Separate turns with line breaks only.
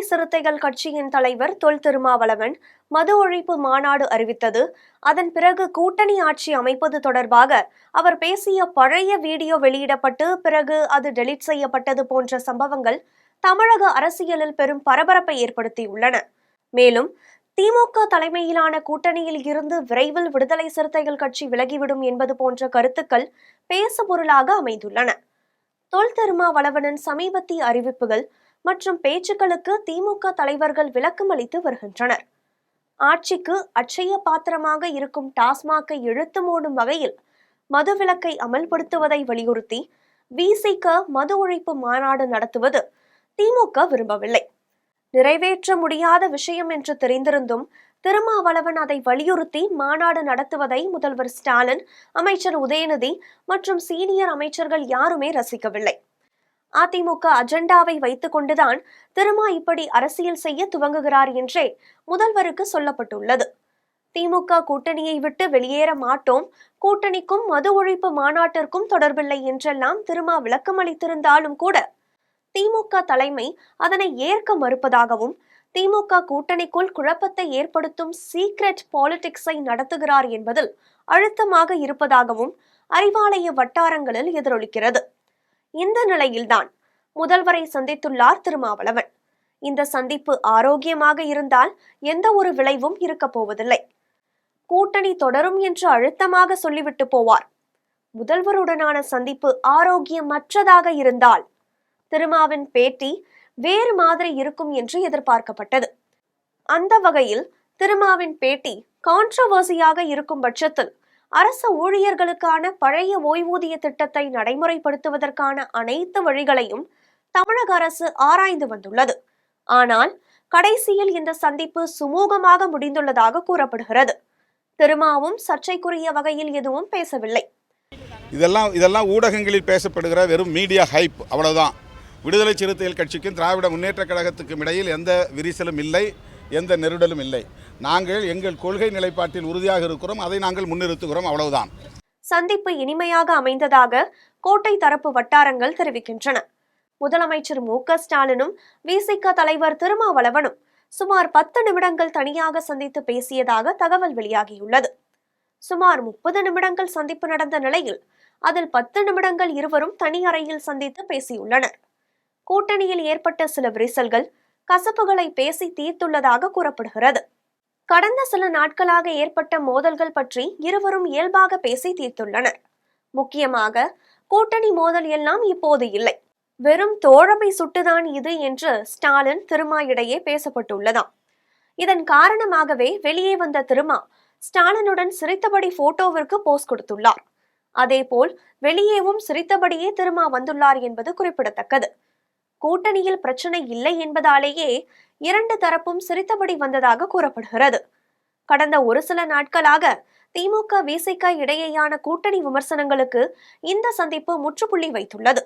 சிறுத்தைகள் கட்சியின் தலைவர் தொல் திருமாவளவன் மது ஒழிப்பு மாநாடு அறிவித்தது, அதன் பிறகு கூட்டணி ஆட்சி அமைப்பது தொடர்பாக அவர் பேசிய பழைய வீடியோ வெளியிடப்பட்டு பிறகு அது டெலீட் செய்யப்பட்டது போன்ற சம்பவங்கள் தமிழக அரசியலில் பெரும் பரபரப்பை ஏற்படுத்தியுள்ளன. மேலும் திமுக தலைமையிலான கூட்டணியில் இருந்து விரைவில் விடுதலை சிறுத்தைகள் கட்சி விலகிவிடும் என்பது போன்ற கருத்துக்கள் பேசுபொருளாக அமைந்துள்ளன. தொல் திருமாவளவனின் சமீபத்திய அறிவிப்புகள் மற்றும் பேச்சுக்களுக்கு திமுக தலைவர்கள் விளக்கம் அளித்து வருகின்றனர். ஆட்சிக்கு அட்சய பாத்திரமாக இருக்கும் டாஸ்மாகை இழுத்து மூடும் வகையில் மதுவிலக்கை அமல்படுத்துவதை வலியுறுத்தி விசிக மது ஒழிப்பு மாநாடு நடத்துவது திமுக விரும்பவில்லை. நிறைவேற்ற முடியாத விஷயம் என்று தெரிந்திருந்தும் திருமாவளவன் அதை வலியுறுத்தி மாநாடு நடத்துவதை முதல்வர் ஸ்டாலின், அமைச்சர் உதயநிதி மற்றும் சீனியர் அமைச்சர்கள் யாருமே ரசிக்கவில்லை. அதிமுக அஜெண்டாவை வைத்துக் கொண்டுதான் திருமா இப்படி அரசியல் செய்ய துவங்குகிறார் என்றே முதல்வருக்கு சொல்லப்பட்டுள்ளது. திமுக கூட்டணியை விட்டு வெளியேற மாட்டோம், கூட்டணிக்கும் மது ஒழிப்பு மாநாட்டிற்கும் தொடர்பில்லை என்றெல்லாம் திருமா விளக்கம் அளித்திருந்தாலும் கூட திமுக தலைமை அதனை ஏற்க மறுப்பதாகவும், திமுக கூட்டணிக்குள் குழப்பத்தை ஏற்படுத்தும் சீக்ரெட் பாலிடிக்ஸை நடத்துகிறார் என்பதில் அழுத்தமாக இருப்பதாகவும் அறிவாலய வட்டாரங்களில் எதிரொலிக்கிறது. இந்த நிலையில்தான் முதல்வரை சந்தித்துள்ளார் திருமாவளவன். இந்த சந்திப்பு ஆரோக்கியமாக இருந்தால் எந்த ஒரு விளைவும் இருக்க போவதில்லை. கூட்டணி தொடரும் என்று அழுத்தமாக சொல்லிவிட்டு போவார். முதல்வருடனான சந்திப்பு ஆரோக்கியமற்றதாக இருந்தால் திருமாவின் பேட்டி வேறு மாதிரி இருக்கும் என்று எதிர்பார்க்கப்பட்டது. அந்த வகையில் திருமாவின் பேட்டி கான்ட்ரவர்சியாக இருக்கும் பட்சத்தில் அரசு ஊழியர்களுக்கான பழைய ஓய்வூதிய திட்டத்தை நடைமுறைப்படுத்துவதற்கான அனைத்து வழிகளையும் தமிழக அரசு ஆராய்ந்து வந்துள்ளது. ஆனால் கடைசியில் இந்த சந்திப்பு சுமூகமாக முடிந்துள்ளதாக கூறப்படுகிறது. திருமாவும் சர்ச்சைக்குரிய வகையில் எதுவும் பேசவில்லை.
இதெல்லாம் ஊடகங்களில் பேசப்படுகிற வெறும் மீடியா ஹைப், அவ்வளவுதான். விடுதலை சிறுத்தைகள் கட்சிக்கும் திராவிட முன்னேற்ற கழகத்துக்கும் இடையில் எந்த விரிசலும் இல்லை, எந்த நெருடலும் இல்லை. நாங்கள் எங்கள் கொள்கை நிலைப்பாட்டில் உறுதியாக இருக்கிறோம், அதை நாங்கள் முன்னிறுத்துகிறோம், அவ்வளவுதான்.
சந்திப்பு இனிமையாக அமைந்ததாக கோட்டை தரப்பு வட்டாரங்கள் தெரிவிக்கின்றன. முதலமைச்சர் மு.க. ஸ்டாலினும் விசிக தலைவர் திருமாவளவனும் சுமார் 10 நிமிடங்கள் தனியாக சந்தித்து பேசியதாக தகவல் வெளியாகியுள்ளது. சுமார் 30 நிமிடங்கள் சந்திப்பு நடந்த நிலையில் அதில் 10 நிமிடங்கள் இருவரும் தனி அறையில் சந்தித்து பேசியுள்ளனர். கூட்டணியில் ஏற்பட்ட சில விரிசல்கள், கசப்புகளை பேசி தீர்த்துள்ளதாக கூறப்படுகிறது. கடந்த சில நாட்களாக ஏற்பட்ட மோதல்கள் பற்றி இருவரும் இயல்பாக பேசி தீர்த்துள்ளனர். முக்கியமாக கூட்டணி மோதல் எல்லாம் இப்போது இல்லை, வெறும் தோழமை சுட்டுதான் இது என்று ஸ்டாலின் திருமா இடையே பேசப்பட்டுள்ளதாம். இதன் காரணமாகவே வெளியே வந்த திருமா ஸ்டாலினுடன் சிரித்தபடி போட்டோவிற்கு போஸ் கொடுத்துள்ளார். அதேபோல் வெளியேவும் சிரித்தபடியே திருமா வந்துள்ளார் என்பது குறிப்பிடத்தக்கது. கூட்டணியில் பிரச்சனை இல்லை என்பதாலேயே இரண்டு தரப்பும் சிரித்தபடி வந்ததாக கூறப்படுகிறது. கடந்த ஒரு சில நாட்களாக திமுக விசிக இடையேயான கூட்டணி விமர்சனங்களுக்கு இந்த சந்திப்பு முற்றுப்புள்ளி வைத்துள்ளது.